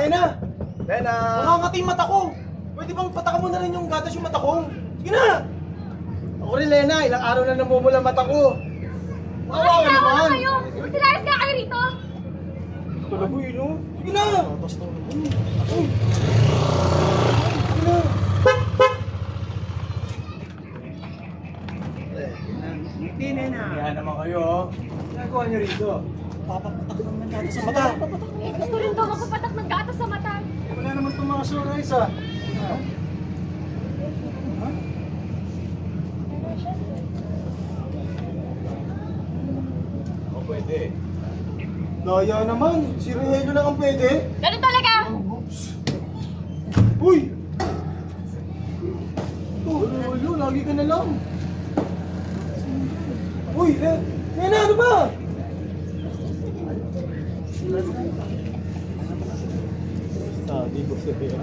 Lena! Lena! Nakangati yung mata ko! Pwede bang pataka mo na rin yung gatas yung mata ko? Sige na! Ako rin, Lena. Ilang araw na namumula mata ko. Maawa ka naman! kayo! Magsilayas nga kayo rito! Talaga yun, no? Sige na! Uy! Sige na! Ngiti, Lena. Kaya naman kayo, oh. Ginagawa niyo rito. Papapatak naman ng gatas sa mata. Eh, gusto rin daw magpapatak ng gatas sa mata. Wala naman itong mga sunrise, ah. Ako pwede. Daya naman. Si Rogelio lang ang pwede. Ganun talaga! Uy! Rogelio, lagi ka na lang. Uy, Lena, ano ba? Study ko sa'yo.